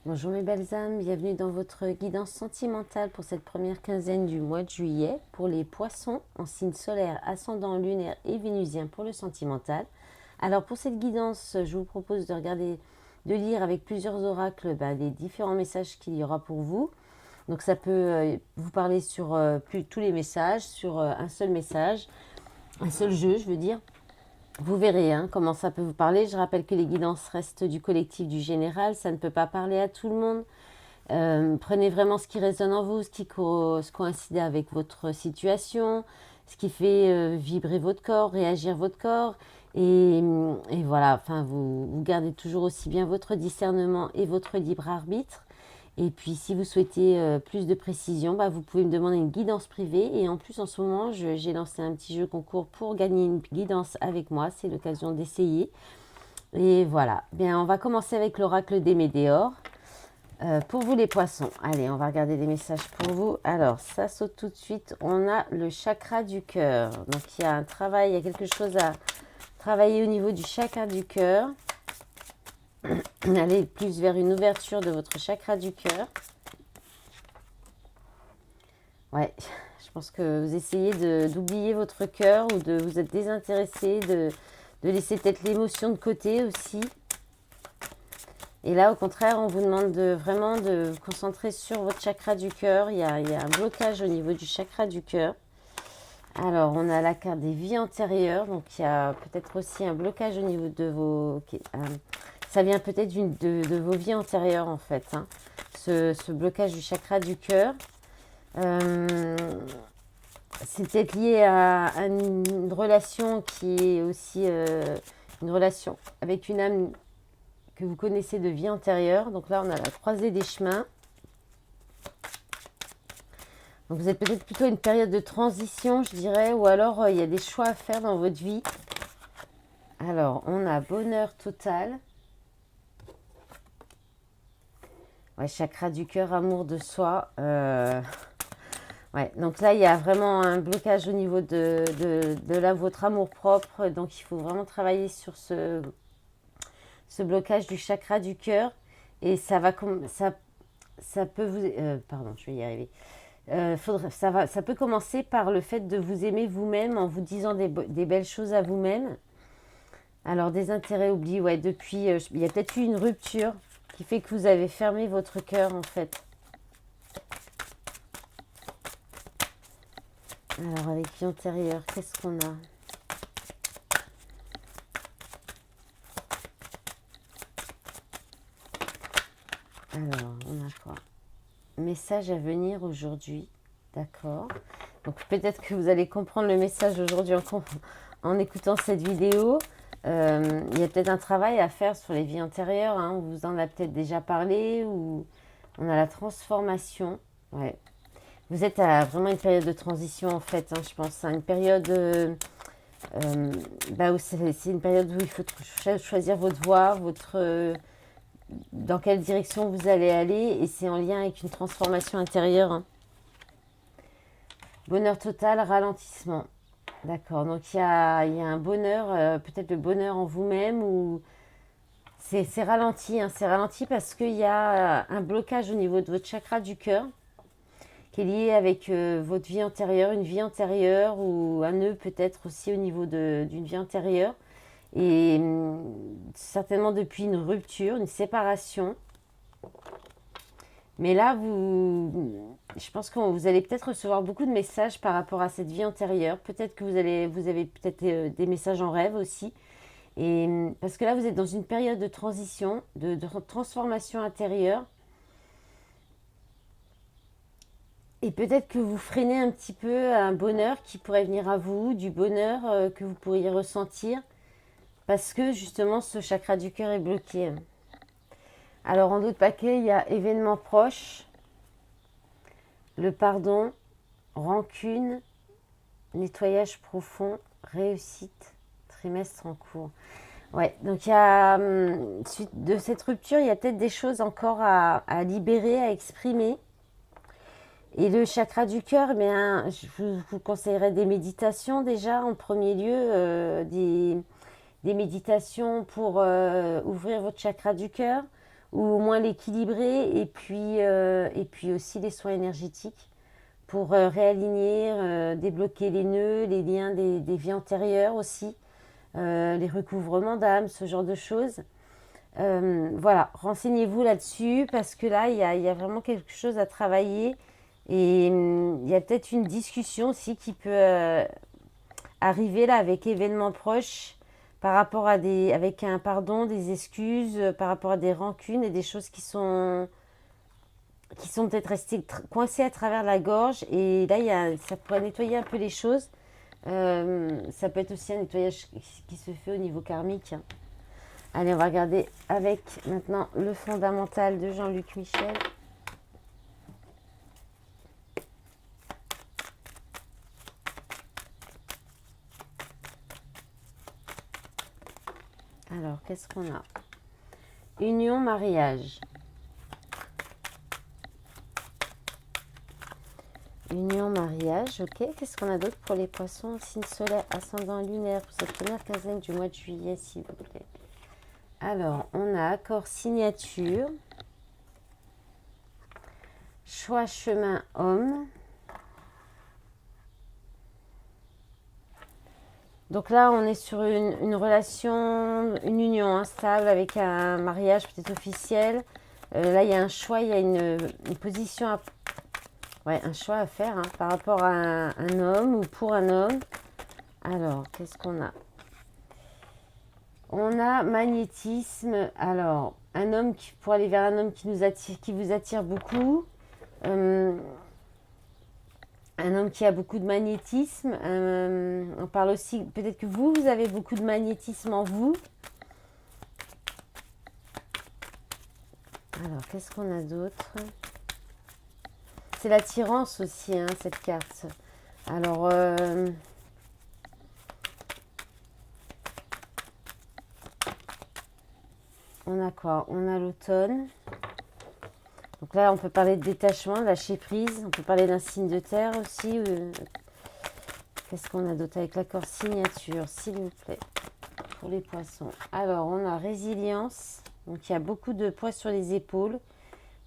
Bonjour mes belles âmes, bienvenue dans votre guidance sentimentale pour cette première quinzaine du mois de juillet pour les poissons en signe solaire, ascendant lunaire et vénusien pour le sentimental. Alors pour cette guidance, je vous propose de regarder, de lire avec plusieurs oracles les différents messages qu'il y aura pour vous. Donc ça peut vous parler sur tous les messages, sur un seul message, un seul jeu je veux dire. Vous verrez comment ça peut vous parler. Je rappelle que les guidances restent du collectif du général, ça ne peut pas parler à tout le monde. Prenez vraiment ce qui résonne en vous, ce coïncide avec votre situation, ce qui fait vibrer votre corps, réagir votre corps. Et voilà, enfin, vous gardez toujours aussi bien votre discernement et votre libre arbitre. Et puis, si vous souhaitez plus de précision, vous pouvez me demander une guidance privée. Et en plus, en ce moment, j'ai lancé un petit jeu concours pour gagner une guidance avec moi. C'est l'occasion d'essayer. Et voilà. Bien, on va commencer avec l'oracle des Médéors. Pour vous les poissons, allez, on va regarder des messages pour vous. Alors, ça saute tout de suite. On a le chakra du cœur. Donc, il y a un travail, il y a quelque chose à travailler au niveau du chakra du cœur. Allez plus vers une ouverture de votre chakra du cœur. Ouais, je pense que vous essayez d'oublier votre cœur ou de vous être désintéressé, de laisser peut-être l'émotion de côté aussi. Et là, au contraire, on vous demande vraiment de vous concentrer sur votre chakra du cœur. Il y a un blocage au niveau du chakra du cœur. Alors, on a la carte des vies antérieures. Donc, il y a peut-être aussi un blocage au niveau de vos... ça vient peut-être de vos vies antérieures, en fait. Ce blocage du chakra du cœur. C'est peut-être lié à une relation qui est aussi une relation avec une âme que vous connaissez de vie antérieure. Donc là, on a la croisée des chemins. Donc vous êtes peut-être plutôt une période de transition, je dirais, ou alors il y a des choix à faire dans votre vie. Alors, on a bonheur total. Ouais, chakra du cœur, amour de soi. Ouais, donc là, il y a vraiment un blocage au niveau de votre amour propre. Donc, il faut vraiment travailler sur ce blocage du chakra du cœur. Et ça peut vous... pardon, je vais y arriver. Ça peut commencer par le fait de vous aimer vous-même en vous disant des belles choses à vous-même. Alors, des intérêts oubliés, ouais, depuis, il y a peut-être eu une rupture qui fait que vous avez fermé votre cœur, en fait. Alors, avec vie antérieure, qu'est-ce qu'on a? Alors, on a quoi? Message à venir aujourd'hui. D'accord. Donc, peut-être que vous allez comprendre le message aujourd'hui en écoutant cette vidéo. Il y a peut-être un travail à faire sur les vies antérieures. On vous en a peut-être déjà parlé. Ou on a la transformation. Ouais. Vous êtes à vraiment une période de transition en fait, je pense. Une période où c'est une période où il faut choisir votre voie, dans quelle direction vous allez aller. Et c'est en lien avec une transformation intérieure. Bonheur total, ralentissement. D'accord, donc il y a un bonheur, peut-être le bonheur en vous-même ou c'est ralenti. C'est ralenti parce qu'il y a un blocage au niveau de votre chakra du cœur qui est lié avec votre vie antérieure, une vie antérieure ou un nœud peut-être aussi au niveau d'une vie antérieure. Et certainement depuis une rupture, une séparation. Mais là, je pense que vous allez peut-être recevoir beaucoup de messages par rapport à cette vie antérieure. Peut-être que vous avez peut-être des messages en rêve aussi. Et parce que là, vous êtes dans une période de transition, de transformation intérieure. Et peut-être que vous freinez un petit peu un bonheur qui pourrait venir à vous, du bonheur que vous pourriez ressentir, parce que justement ce chakra du cœur est bloqué. Alors en d'autres paquets, il y a événements proches, le pardon, rancune, nettoyage profond, réussite, trimestre en cours. Ouais, donc il y a, suite de cette rupture, il y a peut-être des choses encore à libérer, à exprimer. Et le chakra du cœur, je vous conseillerais des méditations déjà en premier lieu, des méditations pour ouvrir votre chakra du cœur, ou au moins l'équilibrer, et puis aussi les soins énergétiques pour réaligner, débloquer les nœuds, les liens des vies antérieures aussi, les recouvrements d'âme, ce genre de choses. Voilà, renseignez-vous là-dessus parce que là, il y a vraiment quelque chose à travailler et il y a peut-être une discussion aussi qui peut arriver là avec événements proches par rapport à avec un pardon, des excuses, par rapport à des rancunes et des choses qui sont peut-être restées coincées à travers la gorge. Et là, ça pourrait nettoyer un peu les choses. Ça peut être aussi un nettoyage qui se fait au niveau karmique. Allez, on va regarder avec maintenant le fondamental de Jean-Luc Michel. Alors, qu'est-ce qu'on a? Union, mariage. Union, mariage, ok. Qu'est-ce qu'on a d'autre pour les poissons? Signe solaire, ascendant lunaire pour cette première quinzaine du mois de juillet, s'il vous plaît. Alors, on a accord, signature. Choix, chemin, homme. Donc là, on est sur une relation, une union instable avec un mariage peut-être officiel. Là, il y a un choix, il y a une position, un choix à faire par rapport à un homme ou pour un homme. Alors, qu'est-ce qu'on a? On a magnétisme. Alors, un homme pour aller vers un homme qui nous attire, qui vous attire beaucoup. Un homme qui a beaucoup de magnétisme. On parle aussi, peut-être que vous avez beaucoup de magnétisme en vous. Alors, qu'est-ce qu'on a d'autre? C'est l'attirance aussi, cette carte. Alors, on a quoi? On a l'automne. Donc là, on peut parler de détachement, de lâcher prise. On peut parler d'un signe de terre aussi. Qu'est-ce qu'on a d'autre avec l'accord signature, s'il vous plaît, pour les poissons? Alors, on a résilience. Donc, il y a beaucoup de poids sur les épaules,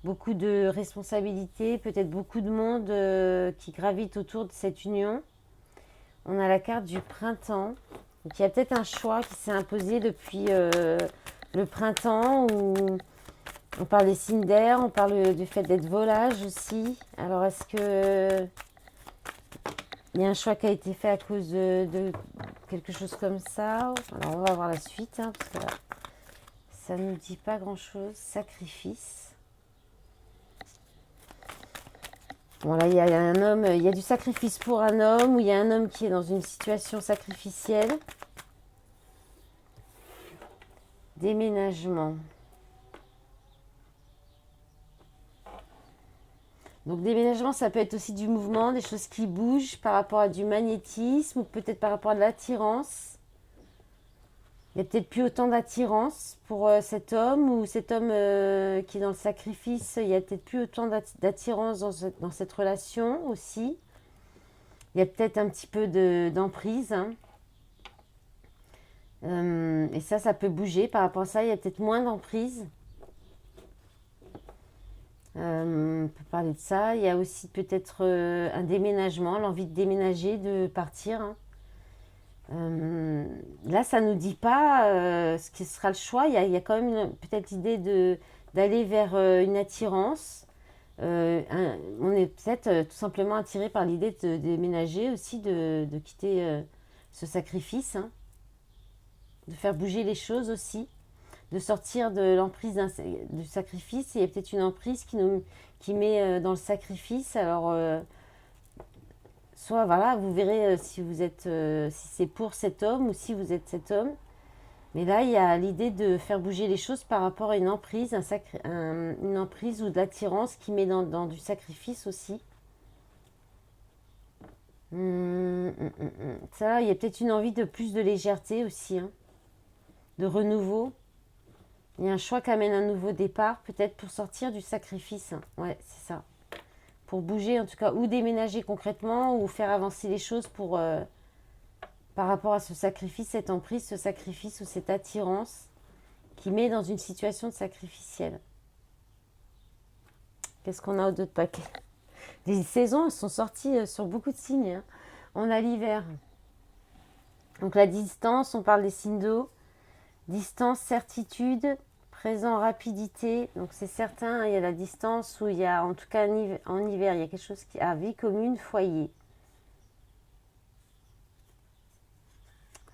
beaucoup de responsabilités, peut-être beaucoup de monde qui gravite autour de cette union. On a la carte du printemps. Donc, il y a peut-être un choix qui s'est imposé depuis le printemps où on parle des signes d'air, on parle du fait d'être volage aussi. Alors, est-ce que il y a un choix qui a été fait à cause de quelque chose comme ça? Alors, on va voir la suite, parce que là, ça ne nous dit pas grand-chose. Sacrifice. Bon, là, il y a un homme, il y a du sacrifice pour un homme, ou il y a un homme qui est dans une situation sacrificielle. Déménagement. Donc déménagement, ça peut être aussi du mouvement, des choses qui bougent par rapport à du magnétisme ou peut-être par rapport à de l'attirance. Il n'y a peut-être plus autant d'attirance pour cet homme ou cet homme qui est dans le sacrifice. Il n'y a peut-être plus autant d'attirance dans cette relation aussi. Il y a peut-être un petit peu d'emprise. Et ça peut bouger. Par rapport à ça, il y a peut-être moins d'emprise. On peut parler de ça. Il y a aussi peut-être un déménagement, l'envie de déménager, de partir. Là, ça ne nous dit pas ce qui sera le choix. Il y a quand même peut-être l'idée d'aller vers une attirance. On est peut-être tout simplement attiré par l'idée de déménager aussi, de quitter ce sacrifice, de faire bouger les choses aussi, de sortir de l'emprise du sacrifice. Il y a peut-être une emprise qui met dans le sacrifice. Alors, soit voilà, vous verrez si c'est pour cet homme ou si vous êtes cet homme. Mais là, il y a l'idée de faire bouger les choses par rapport à une emprise, une emprise ou de l'attirance qui met dans du sacrifice aussi. Ça, il y a peut-être une envie de plus de légèreté aussi, de renouveau. Il y a un choix qui amène un nouveau départ, peut-être pour sortir du sacrifice. Ouais, c'est ça. Pour bouger en tout cas, ou déménager concrètement, ou faire avancer les choses par rapport à ce sacrifice, ce sacrifice ou cette attirance qui met dans une situation de sacrificielle. Qu'est-ce qu'on a au d'autres paquets? Les saisons elles sont sorties sur beaucoup de signes, hein. On a l'hiver. Donc la distance, on parle des signes d'eau. Distance, certitude, présent, rapidité. Donc c'est certain, hein, il y a la distance où il y a, en tout cas en hiver, il y a quelque chose qui a vie commune, foyer.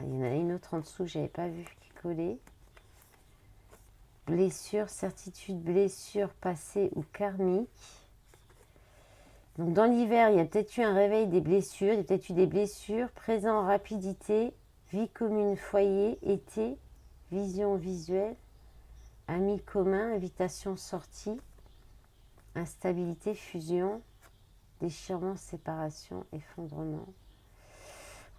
Ah, il y en a une autre en dessous, je n'avais pas vu qui collait. Blessure, certitude, blessure passée ou karmique. Donc dans l'hiver, il y a peut-être eu un réveil des blessures, il y a peut-être eu des blessures, présent, rapidité, vie commune, foyer, été, vision visuelle, amis communs, invitation, sortie, instabilité, fusion, déchirement, séparation, effondrement.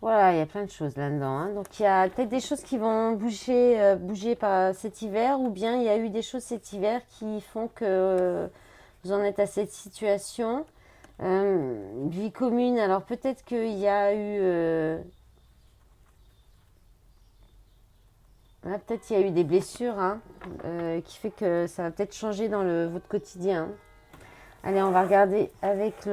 Voilà, il y a plein de choses là-dedans, hein. Donc il y a peut-être des choses qui vont bouger par cet hiver, ou bien il y a eu des choses cet hiver qui font que vous en êtes à cette situation. Vie commune, alors peut-être qu'il y a eu... peut-être il y a eu des blessures, hein, qui fait que ça va peut-être changer dans votre quotidien. Allez, on va regarder avec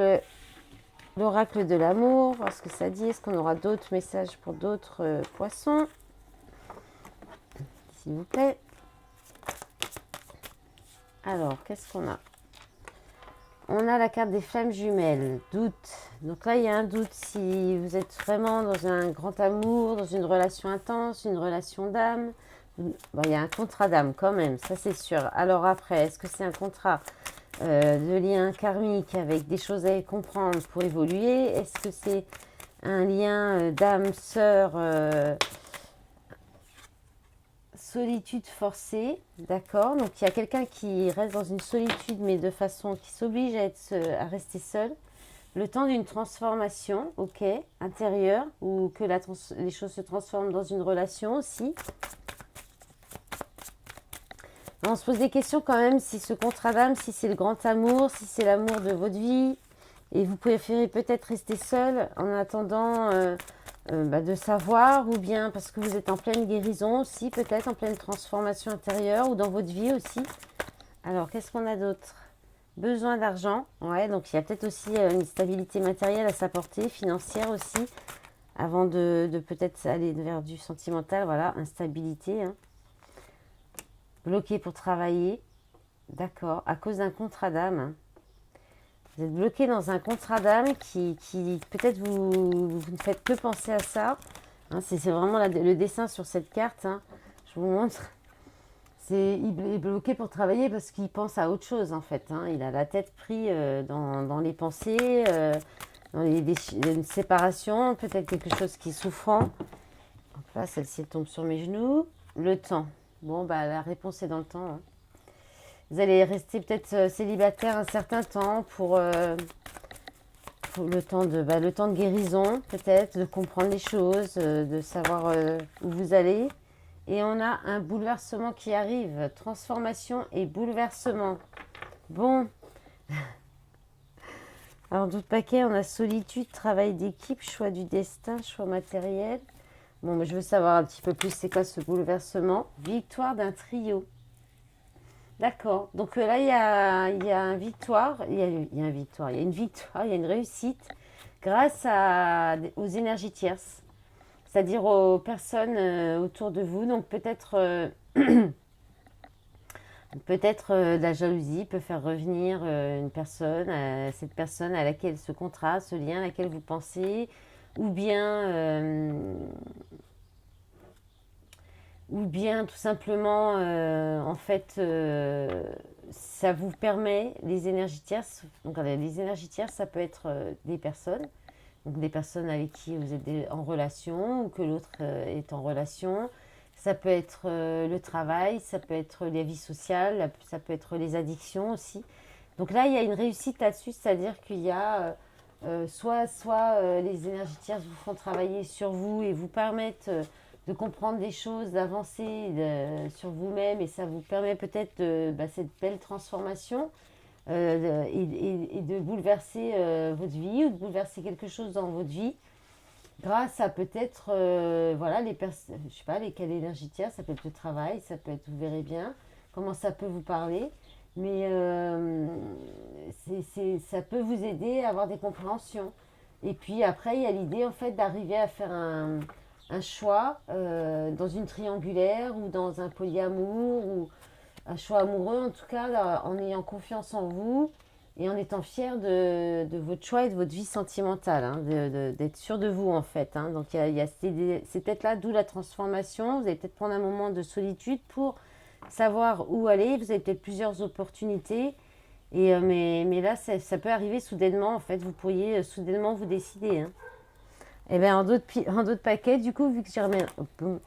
l'oracle de l'amour, voir ce que ça dit. Est-ce qu'on aura d'autres messages pour d'autres poissons? S'il vous plaît. Alors, qu'est-ce qu'on a? On a la carte des flammes jumelles, doute. Donc là, il y a un doute si vous êtes vraiment dans un grand amour, dans une relation intense, une relation d'âme. Bon, il y a un contrat d'âme quand même, ça c'est sûr. Alors après, est-ce que c'est un contrat de lien karmique avec des choses à comprendre pour évoluer? Est-ce que c'est un lien d'âme, sœur, solitude forcée, d'accord? Donc il y a quelqu'un qui reste dans une solitude, mais de façon qui s'oblige à rester seul, le temps d'une transformation, ok, intérieure, ou que les choses se transforment dans une relation aussi. On se pose des questions quand même, si ce contrat d'âme, si c'est le grand amour, si c'est l'amour de votre vie, et vous préférez peut-être rester seul en attendant de savoir, ou bien parce que vous êtes en pleine guérison aussi, peut-être en pleine transformation intérieure, ou dans votre vie aussi. Alors, qu'est-ce qu'on a d'autre? Besoin d'argent, ouais, donc il y a peut-être aussi une stabilité matérielle à sa portée, financière aussi, avant de peut-être aller vers du sentimental, voilà, instabilité, hein. Bloqué pour travailler, d'accord, à cause d'un contrat d'âme, hein. Vous êtes bloqué dans un contrat d'âme qui peut-être vous ne faites que penser à ça, hein, c'est vraiment le dessin sur cette carte, hein. Je vous montre. Il est bloqué pour travailler parce qu'il pense à autre chose en fait, hein. Il a la tête prise dans les pensées, dans une séparation, peut-être quelque chose qui est souffrant. Donc là, celle-ci tombe sur mes genoux. Le temps. Bon, bah la réponse est dans le temps, hein. Vous allez rester peut-être célibataire un certain temps pour le temps de guérison, peut-être, de comprendre les choses, de savoir où vous allez. Et on a un bouleversement qui arrive. Transformation et bouleversement. Bon. Alors, d'autres paquets, on a solitude, travail d'équipe, choix du destin, choix matériel. Bon, mais je veux savoir un petit peu plus c'est quoi ce bouleversement. Victoire d'un trio. D'accord. Donc là, il y a une victoire. Il y a une victoire. Il y a une victoire, il y a une réussite grâce aux énergies tierces. C'est-à-dire aux personnes autour de vous. Donc peut-être de la jalousie peut faire revenir une personne, cette personne à laquelle ce contrat, ce lien à laquelle vous pensez, ou bien tout simplement, en fait, ça vous permet, les énergies tierces, donc les énergies tierces, ça peut être des personnes, donc des personnes avec qui vous êtes en relation ou que l'autre est en relation. Ça peut être le travail, ça peut être la vie sociale, ça peut être les addictions aussi. Donc là, il y a une réussite là-dessus, c'est-à-dire qu'il y a soit les énergies tierces vous font travailler sur vous et vous permettent de comprendre des choses, d'avancer sur vous-même, et ça vous permet peut-être cette belle transformation et de bouleverser votre vie ou de bouleverser quelque chose dans votre vie grâce à peut-être voilà les personnes, je sais pas lesquelles énergies tierces, ça peut être le travail, ça peut être, vous verrez bien comment ça peut vous parler, mais ça peut vous aider à avoir des compréhensions. Et puis après, il y a l'idée en fait d'arriver à faire un choix dans une triangulaire ou dans un polyamour ou un choix amoureux en tout cas, là, en ayant confiance en vous et en étant fier de votre choix et de votre vie sentimentale, hein, d'être sûr de vous en fait. Hein. Donc il y a c'est peut-être là d'où la transformation. Vous allez peut-être prendre un moment de solitude pour savoir où aller. Vous avez peut-être plusieurs opportunités. Mais là, ça peut arriver soudainement, en fait. Vous pourriez soudainement vous décider. Hein. Et bien, en d'autres paquets, du coup, vu que j'ai remélangé,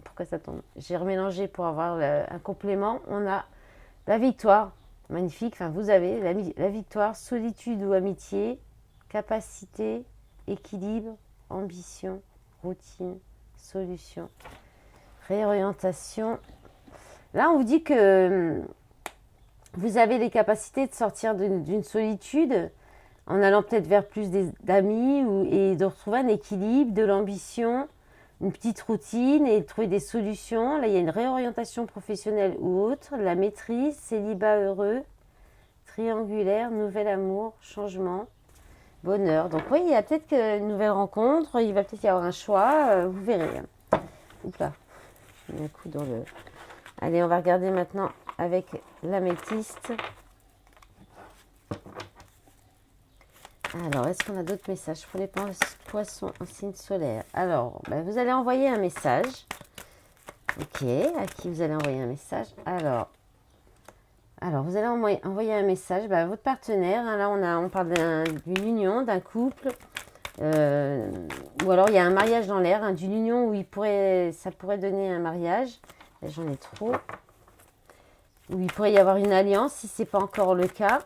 pourquoi ça tombe? J'ai remélangé pour avoir un complément. On a la victoire, magnifique. Enfin, vous avez la victoire, solitude ou amitié, capacité, équilibre, ambition, routine, solution, réorientation. Là, on vous dit que vous avez les capacités de sortir d'une solitude en allant peut-être vers plus d'amis et de retrouver un équilibre, de l'ambition, une petite routine et de trouver des solutions. Là, il y a une réorientation professionnelle ou autre, la maîtrise, célibat heureux, triangulaire, nouvel amour, changement, bonheur. Donc oui, il y a peut-être une nouvelle rencontre, il va peut-être y avoir un choix, vous verrez. Oups là, j'ai mis un coup dans le... Allez, on va regarder maintenant avec l'améthyste. Alors, est-ce qu'on a d'autres messages pour les poissons en signe solaire? Alors, vous allez envoyer un message. Ok, à qui vous allez envoyer un message? Alors vous allez envoyer un message à votre partenaire. Hein, là, on parle d'une union, d'un couple. Ou alors, il y a un mariage dans l'air, hein, d'une union où ça pourrait donner un mariage. J'en ai trop. Où il pourrait y avoir une alliance si ce n'est pas encore le cas.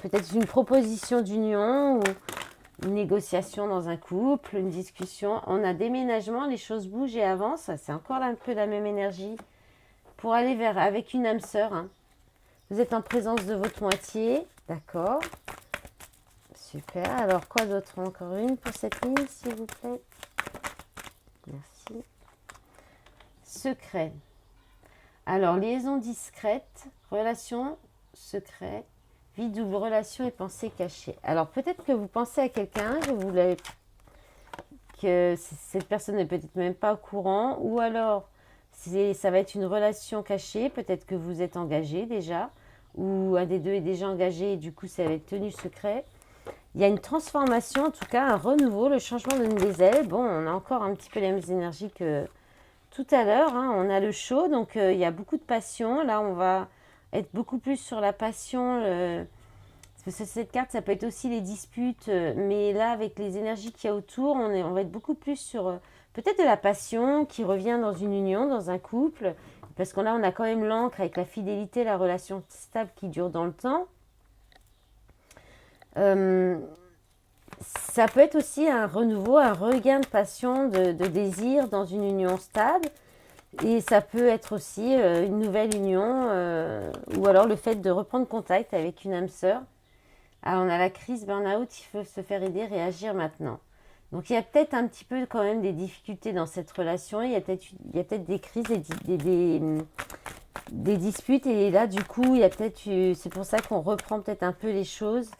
Peut-être une proposition d'union ou une négociation dans un couple, une discussion. On a déménagement, les choses bougent et avancent. C'est encore un peu la même énergie pour aller avec une âme sœur. Hein. Vous êtes en présence de votre moitié. D'accord. Super. Alors, quoi d'autre? Encore une pour cette ligne, s'il vous plaît. Merci. Secret. Alors, liaison discrète, relation secrète, vie double, relation et pensée cachée. Alors, peut-être que vous pensez à quelqu'un, que cette personne n'est peut-être même pas au courant, ou alors ça va être une relation cachée, peut-être que vous êtes engagé déjà, ou un des deux est déjà engagé et du coup ça va être tenu secret. Il y a une transformation, en tout cas un renouveau, le changement d'une des ailes. Bon, on a encore un petit peu les mêmes énergies que tout à l'heure, hein, on a le chaud, donc il y a beaucoup de passion. Là, on va être beaucoup plus sur la passion. Parce que cette carte, ça peut être aussi les disputes. Mais là, avec les énergies qu'il y a autour, on va être beaucoup plus sur peut-être de la passion qui revient dans une union, dans un couple. Parce qu'on on a quand même l'ancre avec la fidélité, la relation stable qui dure dans le temps. Ça peut être aussi un renouveau, un regain de passion, de désir dans une union stable. Et ça peut être aussi une nouvelle union ou alors le fait de reprendre contact avec une âme sœur. Alors on a la crise burn-out, il faut se faire aider, réagir maintenant. Donc il y a peut-être un petit peu quand même des difficultés dans cette relation. Il y a peut-être des crises, des disputes. Et là du coup, il y a peut-être, c'est pour ça qu'on reprend peut-être un peu les choses.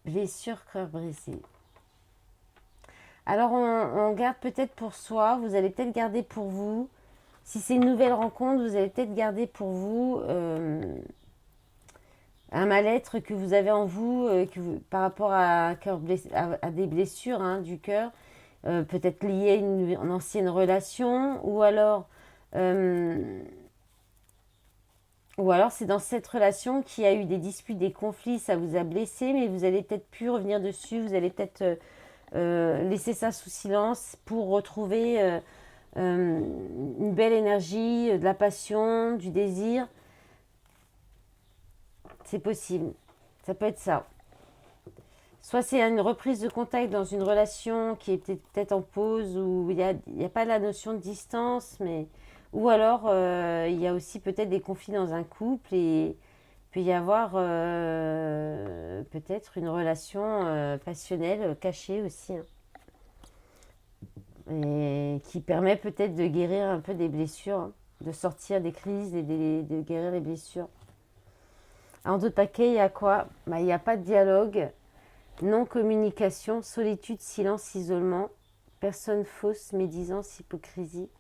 Blessure, cœur brisé. Alors on garde peut-être pour soi, vous allez peut-être garder pour vous. Si c'est une nouvelle rencontre, vous allez peut-être garder pour vous un mal-être que vous avez en vous, par rapport à des blessures hein, du cœur, peut-être liées à une ancienne relation, ou alors c'est dans cette relation qu'il y a eu des disputes, des conflits, ça vous a blessé, mais vous allez peut-être plus revenir dessus, vous allez peut-être laisser ça sous silence pour retrouver une belle énergie, de la passion, du désir. C'est possible. Ça peut être ça. Soit c'est une reprise de contact dans une relation qui est peut-être en pause, où il n'y a pas la notion de distance, mais... Ou alors, il y a aussi peut-être des conflits dans un couple et il peut y avoir peut-être une relation passionnelle cachée aussi. Hein, et qui permet peut-être de guérir un peu des blessures, hein, de sortir des crises et de guérir les blessures. En deux paquets, il y a quoi? Bah, il n'y a pas de dialogue, non-communication, solitude, silence, isolement, personne fausse, médisance, hypocrisie.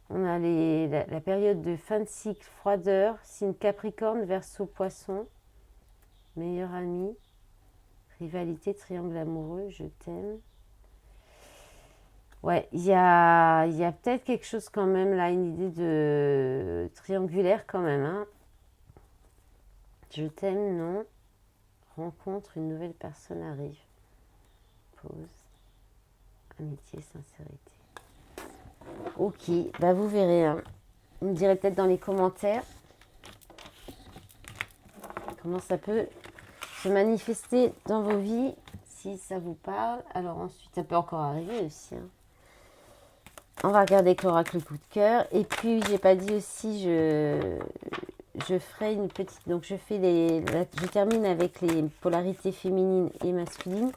On a la période de fin de cycle, froideur, signe Capricorne, Verseau, Poisson, meilleur ami, rivalité, triangle amoureux, je t'aime. Ouais, il y a peut-être quelque chose quand même là, une idée de triangulaire quand même, hein. Je t'aime, non. Rencontre, une nouvelle personne arrive. Pause. Amitié, sincérité. Ok, bah vous verrez, hein. Vous me direz peut-être dans les commentaires comment ça peut se manifester dans vos vies, si ça vous parle. Alors ensuite, ça peut encore arriver aussi, hein. On va regarder avec l'oracle coup de cœur. Et puis, j'ai pas dit aussi, je ferai une petite... Donc, je termine avec les polarités féminines et masculines.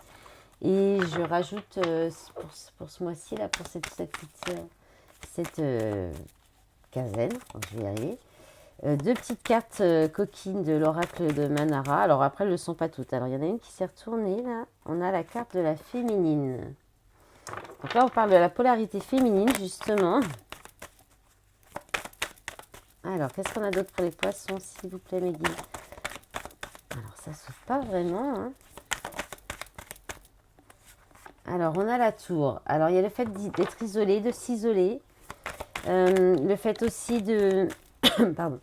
Et je rajoute pour ce mois-ci, là, pour cette quinzaine, donc je vais y arriver, deux petites cartes coquines de l'oracle de Manara. Alors après, elles ne le sont pas toutes. Alors, il y en a une qui s'est retournée, là. On a la carte de la féminine. Donc là, on parle de la polarité féminine, justement. Alors, qu'est-ce qu'on a d'autre pour les poissons, s'il vous plaît, mes guides? Alors, ça ne s'ouvre pas vraiment, hein. Alors, on a la tour. Alors, il y a le fait d'être isolé, de s'isoler. Le fait aussi de... Pardon.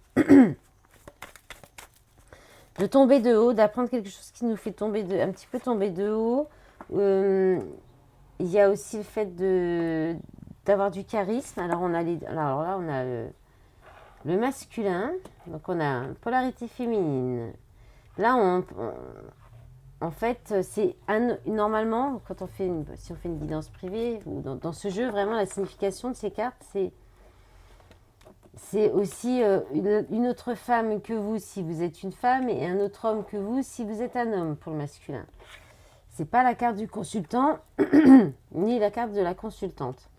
De tomber de haut, d'apprendre quelque chose qui nous fait un petit peu tomber de haut. Il y a aussi le fait d'avoir du charisme. Alors, alors là, on a le masculin. Donc, on a une polarité féminine. Là, en fait, c'est normalement, quand si on fait une guidance privée, ou dans ce jeu, vraiment, la signification de ces cartes, c'est aussi une autre femme que vous si vous êtes une femme et un autre homme que vous si vous êtes un homme pour le masculin. C'est pas la carte du consultant ni la carte de la consultante.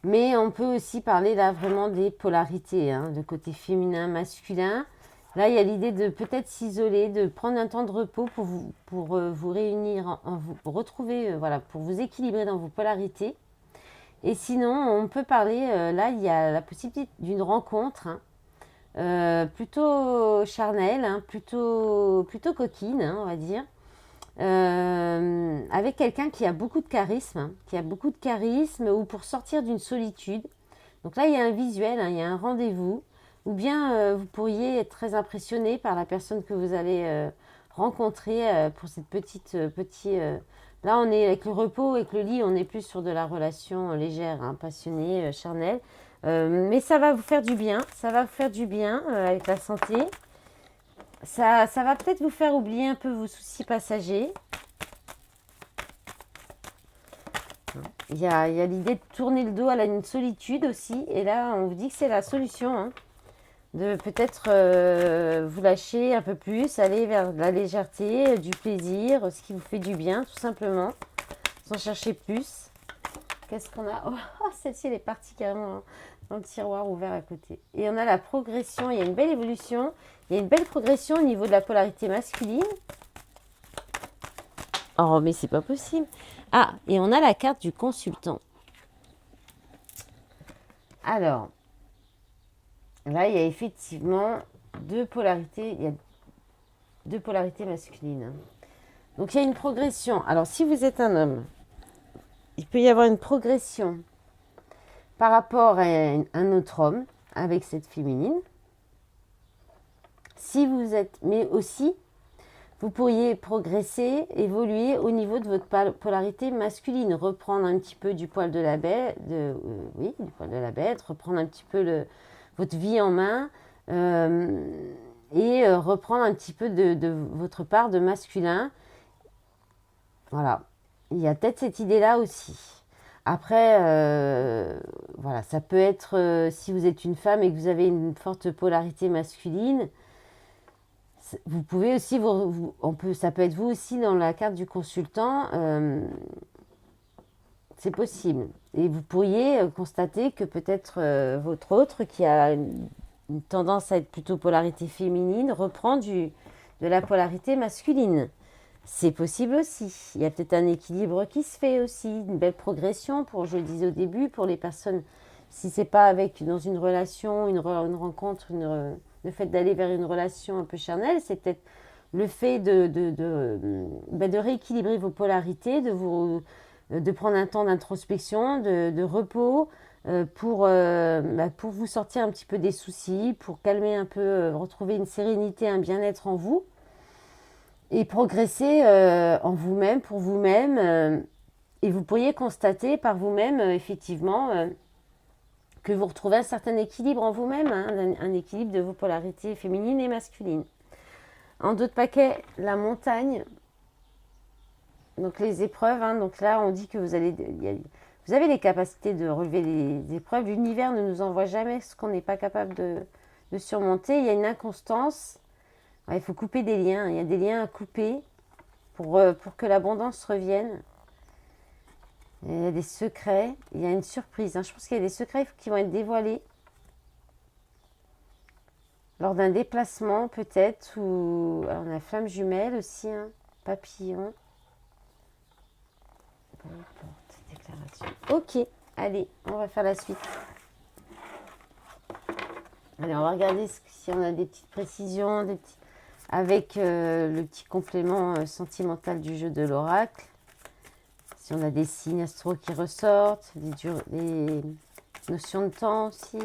Mais on peut aussi parler là vraiment des polarités, hein, de côté féminin, masculin. Là, il y a l'idée de peut-être s'isoler, de prendre un temps de repos pour vous réunir, vous retrouver, voilà, pour vous équilibrer dans vos polarités. Et sinon, on peut parler, là, il y a la possibilité d'une rencontre, hein, plutôt charnelle, hein, plutôt coquine, hein, on va dire, avec quelqu'un qui a beaucoup de charisme, hein, ou pour sortir d'une solitude. Donc là, il y a un visuel, hein, il y a un rendez-vous, ou bien vous pourriez être très impressionné par la personne que vous allez rencontrer pour cette petite... Là, on est avec le repos, avec le lit, on est plus sur de la relation légère, hein, passionnée, charnelle. Mais ça va vous faire du bien, avec la santé. Ça va peut-être vous faire oublier un peu vos soucis passagers. Il y a l'idée de tourner le dos à une solitude aussi. Et là, on vous dit que c'est la solution, hein, de peut-être vous lâcher un peu plus, aller vers la légèreté, du plaisir, ce qui vous fait du bien, tout simplement, sans chercher plus. Qu'est-ce qu'on a? Oh, celle-ci, elle est partie carrément dans le tiroir ouvert à côté. Et on a la progression, il y a une belle évolution, il y a une belle progression au niveau de la polarité masculine. Oh, mais c'est pas possible. Ah, et on a la carte du consultant. Alors, là, il y a effectivement deux polarités masculines, hein. Donc, il y a une progression. Alors, si vous êtes un homme, il peut y avoir une progression par rapport à un autre homme avec cette féminine. Si vous êtes, mais aussi, vous pourriez progresser, évoluer au niveau de votre polarité masculine, reprendre un petit peu du poil de la bête, du poil de la bête, reprendre un petit peu votre vie en main et reprendre un petit peu de votre part de masculin. Voilà, il y a peut-être cette idée-là aussi. Après, voilà, ça peut être si vous êtes une femme et que vous avez une forte polarité masculine. Vous pouvez aussi, ça peut être vous aussi dans la carte du consultant, c'est possible. Et vous pourriez constater que peut-être votre autre qui a une tendance à être plutôt polarité féminine, reprend de la polarité masculine. C'est possible aussi. Il y a peut-être un équilibre qui se fait aussi, une belle progression pour, je le disais au début, pour les personnes, si c'est pas dans une relation, une rencontre, le fait d'aller vers une relation un peu charnelle, c'est peut-être le fait de rééquilibrer vos polarités, de prendre un temps d'introspection, de repos, pour vous sortir un petit peu des soucis, pour calmer un peu, retrouver une sérénité, un bien-être en vous et progresser en vous-même, pour vous-même. Et vous pourriez constater par vous-même, effectivement, que vous retrouvez un certain équilibre en vous-même, hein, un équilibre de vos polarités féminines et masculines. En d'autres paquets, la montagne. Donc les épreuves, hein, donc là on dit que vous avez les capacités de relever les épreuves. L'univers ne nous envoie jamais ce qu'on n'est pas capable de surmonter. Il y a une inconstance. Il faut couper des liens. Il y a des liens à couper pour que l'abondance revienne. Il y a des secrets. Il y a une surprise. Hein. Je pense qu'il y a des secrets qui vont être dévoilés lors d'un déplacement peut-être. Alors on a flamme jumelle aussi, hein, papillon. Déclaration. Ok, allez, on va faire la suite. Allez, on va regarder si on a des petites précisions, avec le petit complément sentimental du jeu de l'oracle. Si on a des signes astro qui ressortent, des notions de temps aussi.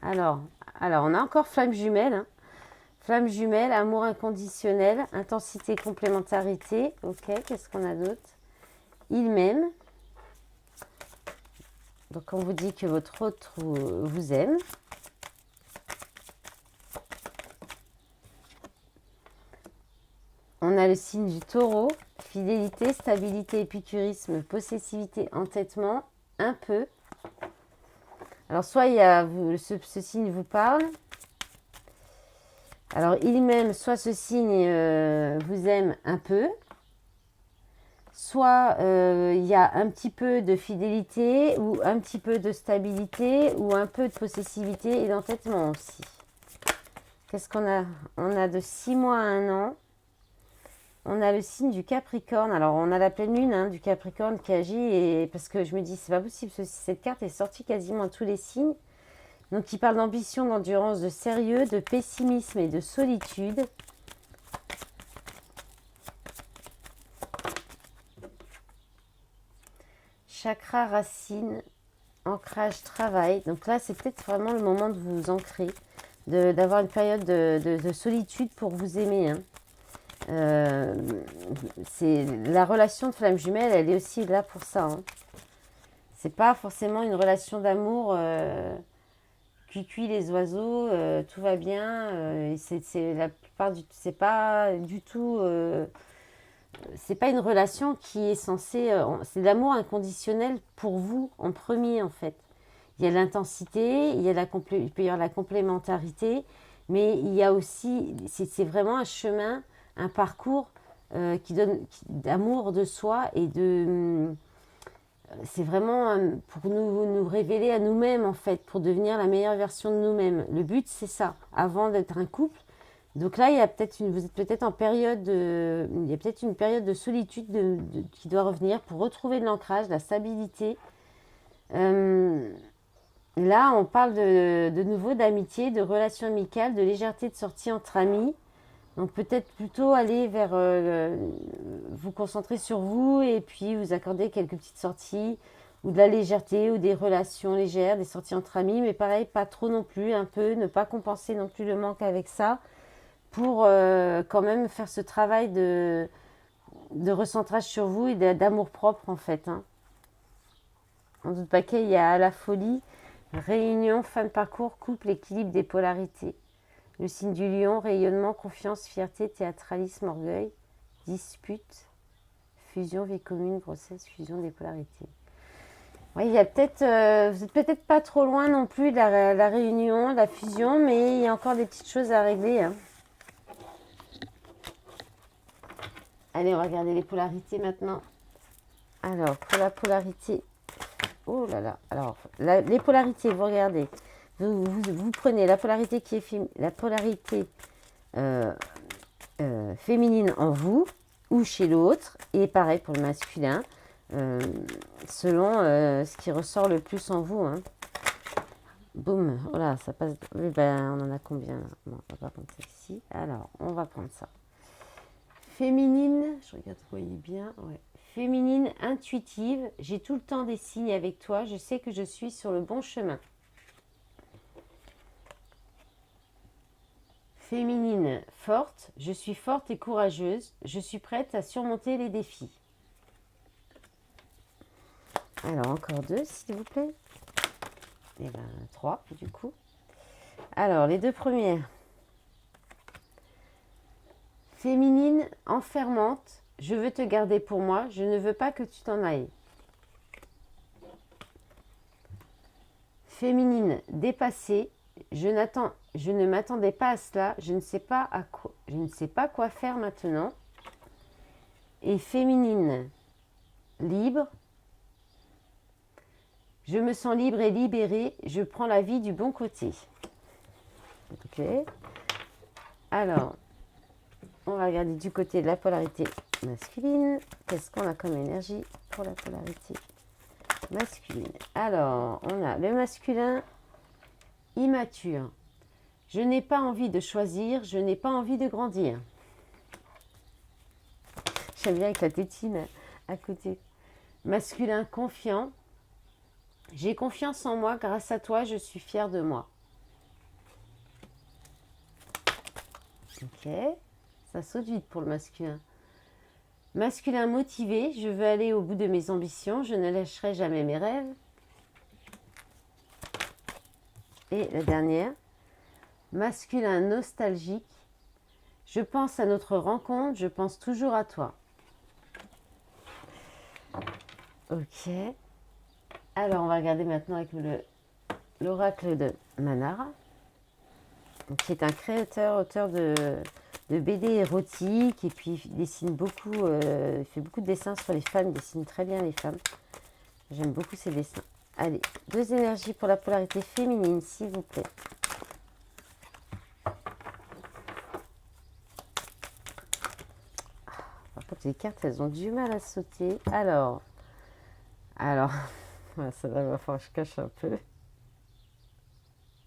Alors, on a encore flamme jumelle. Hein. Flamme jumelle, amour inconditionnel, intensité, complémentarité. Ok, qu'est-ce qu'on a d'autre? Il m'aime. Donc, on vous dit que votre autre vous aime. On a le signe du taureau. Fidélité, stabilité, épicurisme, possessivité, entêtement. Un peu. Alors, soit ce signe vous parle. Alors, il m'aime, soit ce signe vous aime un peu. Soit il y a un petit peu de fidélité ou un petit peu de stabilité ou un peu de possessivité et d'entêtement aussi. Qu'est-ce qu'on a? On a de 6 mois à 1 an. On a le signe du Capricorne. Alors, on a la pleine lune hein, du Capricorne qui agit. Et parce que je me dis, c'est pas possible. Cette carte est sortie quasiment à tous les signes. Donc, il parle d'ambition, d'endurance, de sérieux, de pessimisme et de solitude. Chakra, racine, ancrage, travail. Donc là, c'est peut-être vraiment le moment de vous ancrer, d'avoir une période de solitude pour vous aimer. Hein. La relation de flamme jumelle, elle est aussi là pour ça. Hein. C'est pas forcément une relation d'amour cuit les oiseaux, tout va bien. C'est la plupart c'est pas du tout. C'est pas une relation qui est censée. C'est de l'amour inconditionnel pour vous en premier en fait. Il y a l'intensité, il peut y avoir la complémentarité, mais il y a aussi. C'est vraiment un chemin, un parcours qui donne d'amour de soi et de. C'est vraiment pour nous révéler à nous-mêmes en fait, pour devenir la meilleure version de nous-mêmes. Le but c'est ça, avant d'être un couple. Donc là, vous êtes peut-être en période, il y a peut-être une période de solitude qui doit revenir pour retrouver de l'ancrage, de la stabilité. Là, on parle de nouveau d'amitié, de relations amicales, de légèreté de sortie entre amis. Donc peut-être plutôt aller vers vous concentrer sur vous et puis vous accorder quelques petites sorties ou de la légèreté ou des relations légères, des sorties entre amis, mais pareil, pas trop non plus, un peu, ne pas compenser non plus le manque avec ça. Pour quand même faire ce travail de recentrage sur vous et d'amour propre en fait. Hein. En d'autres paquets, il y a la folie, réunion, fin de parcours, couple, équilibre des polarités. Le signe du lion, rayonnement, confiance, fierté, théâtralisme, orgueil, dispute, fusion, vie commune, grossesse, fusion des polarités. Oui, il y a peut-être, vous n'êtes peut-être pas trop loin non plus de la réunion, de la fusion, mais il y a encore des petites choses à régler. Hein. Allez, on va regarder les polarités maintenant. Alors, pour la polarité... Oh là là. Alors, les polarités, vous regardez. Vous prenez la polarité qui est la polarité féminine en vous ou chez l'autre, et pareil pour le masculin, selon ce qui ressort le plus en vous. Hein. Boum, voilà, ça passe. Oui, ben, on en a combien là? Bon, on va pas prendre celle-ci. Alors, on va prendre ça. Féminine, je regarde, vous voyez bien. Ouais. Féminine, intuitive, j'ai tout le temps des signes avec toi, je sais que je suis sur le bon chemin. Féminine, forte, je suis forte et courageuse, je suis prête à surmonter les défis. Alors, encore 2, s'il vous plaît. Et bien, 3, du coup. Alors, les 2 premières. Féminine, enfermante, je veux te garder pour moi, je ne veux pas que tu t'en ailles. Féminine, dépassée, je ne m'attendais pas à cela, je ne sais pas quoi faire maintenant. Et féminine, libre, je me sens libre et libérée, je prends la vie du bon côté. Ok. Alors, on va regarder du côté de la polarité masculine. Qu'est-ce qu'on a comme énergie pour la polarité masculine? Alors, on a le masculin immature. Je n'ai pas envie de choisir, je n'ai pas envie de grandir. J'aime bien avec la tétine à côté. Masculin confiant. J'ai confiance en moi, grâce à toi, je suis fière de moi. Ok, ça saute vite pour le masculin. Masculin motivé, je veux aller au bout de mes ambitions, je ne lâcherai jamais mes rêves. Et la dernière, masculin nostalgique, je pense à notre rencontre, je pense toujours à toi. Ok. Alors, on va regarder maintenant avec l'oracle de Manara, qui est un créateur, auteur de BD érotiques, et puis il dessine beaucoup, il fait beaucoup de dessins sur les femmes, il dessine très bien les femmes. J'aime beaucoup ses dessins. Allez, 2 énergies pour la polarité féminine, s'il vous plaît. Par contre, les cartes, elles ont du mal à sauter. Alors, voilà, ça va falloir que je cache un peu.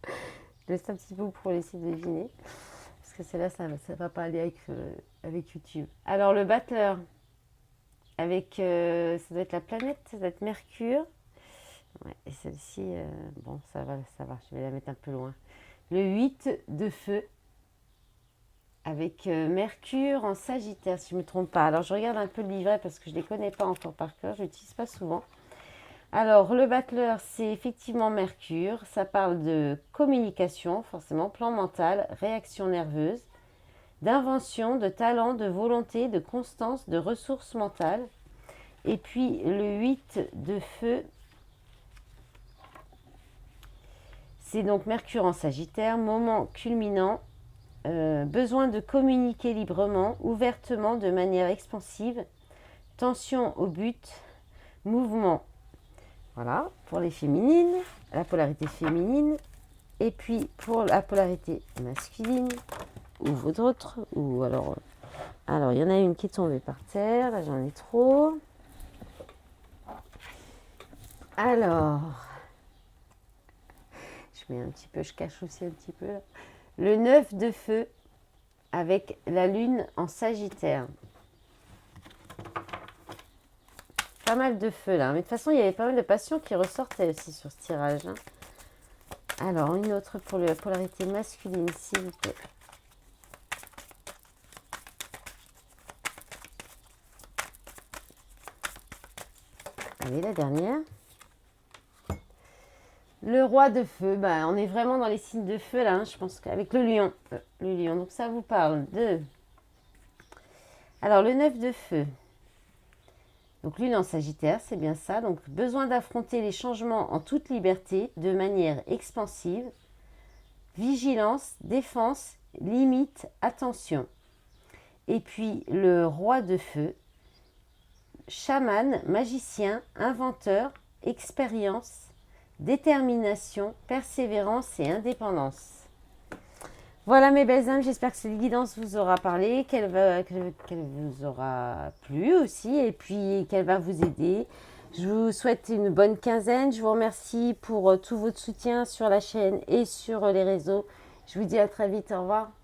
Je laisse un petit peu pour laisser deviner. Parce que celle-là, ça ne va pas aller avec YouTube. Alors, le battleur, avec, ça doit être la planète, ça doit être Mercure. Ouais, et celle-ci, bon, ça va, je vais la mettre un peu loin. Le 8 de feu, avec Mercure en Sagittaire, si je ne me trompe pas. Alors, je regarde un peu le livret parce que je ne les connais pas encore par cœur, je ne l'utilise pas souvent. Alors, le battleur, c'est effectivement Mercure. Ça parle de communication, forcément, plan mental, réaction nerveuse, d'invention, de talent, de volonté, de constance, de ressources mentales. Et puis, le 8 de feu, c'est donc Mercure en Sagittaire, moment culminant, besoin de communiquer librement, ouvertement, de manière expansive, tension au but, mouvement. Voilà, pour les féminines, la polarité féminine. Et puis, pour la polarité masculine, ou votre, ou alors, il y en a une qui est tombée par terre, là j'en ai trop. Alors, je mets un petit peu, je cache aussi un petit peu là. Le 9 de feu avec la lune en Sagittaire. Pas mal de feu là. Mais de toute façon, il y avait pas mal de passion qui ressortait aussi sur ce tirage. Hein. Alors, une autre pour la polarité masculine, s'il vous plaît. Allez, la dernière. Le roi de feu, bah, on est vraiment dans les signes de feu là, hein, je pense qu'avec le lion. Donc ça vous parle de... Alors le 9 de feu. Donc lune en Sagittaire, c'est bien ça. Donc besoin d'affronter les changements en toute liberté, de manière expansive. Vigilance, défense, limite, attention. Et puis le roi de feu. Chaman, magicien, inventeur, expérience, détermination, persévérance et indépendance. Voilà mes belles âmes, j'espère que cette guidance vous aura parlé, qu'elle vous aura plu aussi et puis qu'elle va vous aider. Je vous souhaite une bonne quinzaine. Je vous remercie pour tout votre soutien sur la chaîne et sur les réseaux. Je vous dis à très vite. Au revoir.